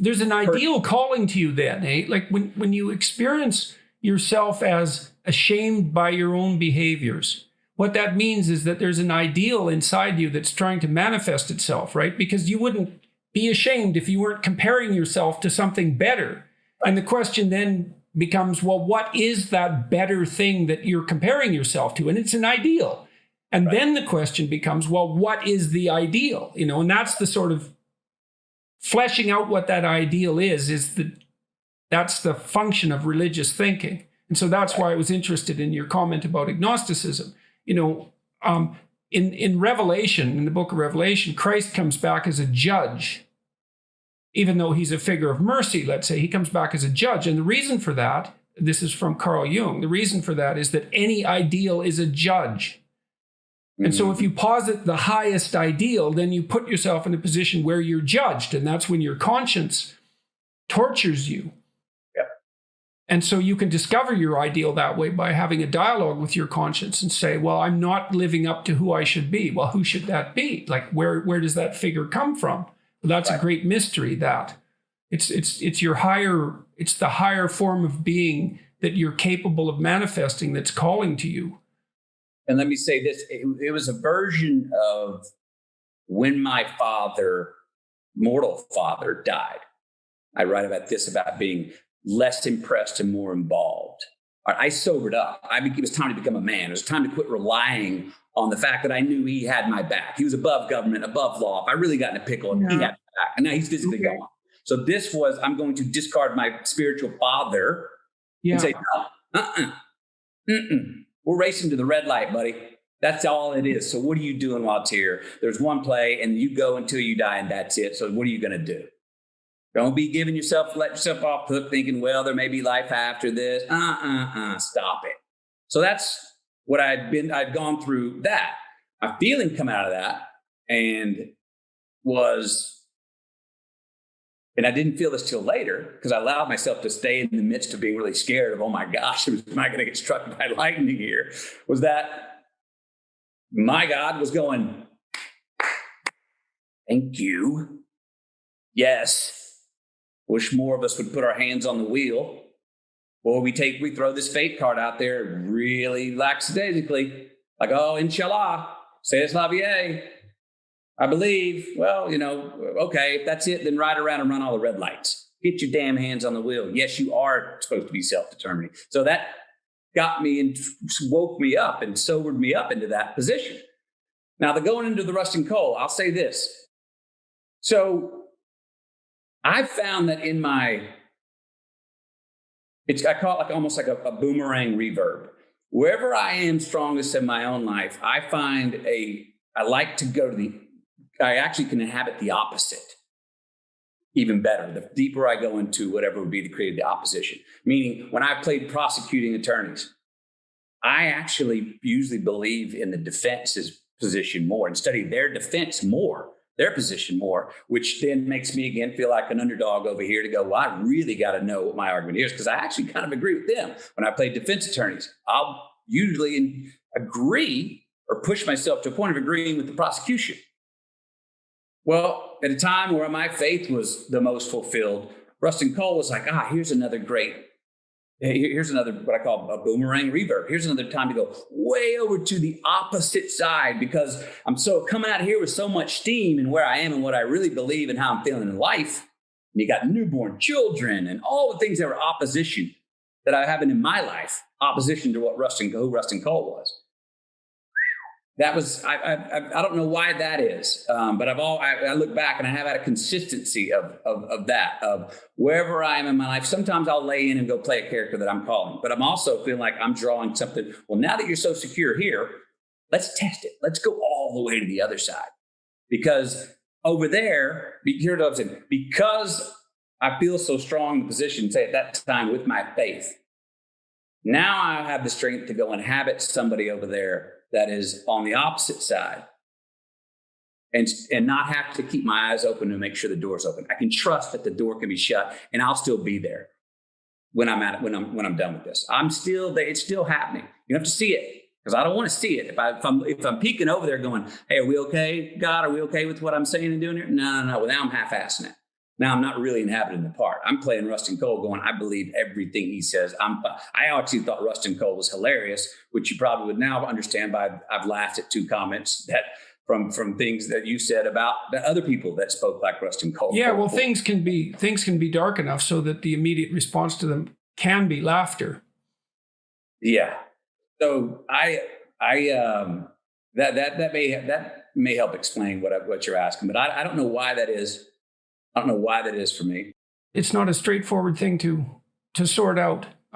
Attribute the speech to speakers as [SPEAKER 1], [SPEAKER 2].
[SPEAKER 1] there's an ideal calling to you then, eh? Like when you experience yourself as ashamed by your own behaviors, what that means is that there's an ideal inside you that's trying to manifest itself, right? Because you wouldn't be ashamed if you weren't comparing yourself to something better. And the question then becomes, well, what is that better thing that you're comparing yourself to? And it's an ideal. And then the question becomes, well, what is the ideal? You know, and that's the sort of fleshing out what that ideal is that's the function of religious thinking. And so that's why I was interested in your comment about agnosticism. You know, in Revelation, in the book of Revelation, Christ comes back as a judge. Even though he's a figure of mercy, let's say, he comes back as a judge. And the reason for that, this is from Carl Jung, the reason for that is that any ideal is a judge. And so if you posit the highest ideal, then you put yourself in a position where you're judged. And that's when your conscience tortures you.
[SPEAKER 2] Yep.
[SPEAKER 1] And so you can discover your ideal that way by having a dialogue with your conscience and say, well, I'm not living up to who I should be. Well, who should that be? Like, where does that figure come from? Well, that's a great mystery, that it's the higher form of being that you're capable of manifesting that's calling to you.
[SPEAKER 2] And let me say this, it was a version of when my mortal father died. I write about this, about being less impressed and more involved. I sobered up. It was time to become a man. It was time to quit relying on the fact that I knew he had my back. He was above government, above law. If I really got in a pickle, he had my back. And now he's physically gone. So this was, I'm going to discard my spiritual father and say, we're racing to the red light, buddy. That's all it is. So what are you doing while it's here? There's one play and you go until you die and that's it. So what are you going to do? Don't be let yourself off the hook thinking, well, there may be life after this. Stop it. So that's what I'd gone through that. My feeling come out of that and I didn't feel this till later because I allowed myself to stay in the midst of being really scared of, oh my gosh, am I going to get struck by lightning here? Was that my God was going, thank you. Yes. Wish more of us would put our hands on the wheel. Or we throw this fate card out there really lackadaisically, like, oh, inshallah, say Slavier. I believe, well, okay, if that's it, then ride around and run all the red lights. Get your damn hands on the wheel. Yes, you are supposed to be self-determining. So that got me and woke me up and sobered me up into that position. Now, the going into the rusting coal, I'll say this. So I found that I call it almost like a boomerang reverb. Wherever I am strongest in my own life, I like to go to I actually can inhabit the opposite even better. The deeper I go into whatever would be to create the opposition. Meaning, when I've played prosecuting attorneys, I actually usually believe in the defense's position more and study their defense more, their position more, which then makes me again feel like an underdog over here to go, well, I really got to know what my argument is, because I actually kind of agree with them. When I play defense attorneys, I'll usually agree or push myself to a point of agreeing with the prosecution. Well, at a time where my faith was the most fulfilled, Rustin Cole was like, here's another what I call a boomerang reverb. Here's another time to go way over to the opposite side, because I'm so coming out here with so much steam and where I am and what I really believe and how I'm feeling in life. And you got newborn children and all the things that were opposition that I haven't in my life, opposition to who Rustin Cole was. That was, I don't know why that is, but I look back and I have had a consistency of that, of wherever I am in my life. Sometimes I'll lay in and go play a character that I'm calling, but I'm also feeling like I'm drawing something. Well, now that you're so secure here, let's test it. Let's go all the way to the other side, because over there, here's what I'm saying, because I feel so strong in the position, say at that time with my faith, now I have the strength to go inhabit somebody over there that is on the opposite side, and not have to keep my eyes open to make sure the door's open. I can trust that the door can be shut and I'll still be there when I'm done with this. It's still happening. You don't have to see it, because I don't want to see it. If I'm peeking over there going, hey, are we okay, God? Are we okay with what I'm saying and doing here? No. Well, now I'm half-assing it. Now I'm not really inhabiting the part. I'm playing Rustin Cole, going, I believe everything he says. I actually thought Rustin Cole was hilarious, which you probably would now understand by I've laughed at 2 comments that from things that you said about the other people that spoke like Rustin Cole.
[SPEAKER 1] Yeah, well, things can be dark enough so that the immediate response to them can be laughter.
[SPEAKER 2] Yeah. So that may help explain what you're asking, but I don't know why that is. I don't know why that is for me.
[SPEAKER 1] It's not a straightforward thing to sort out.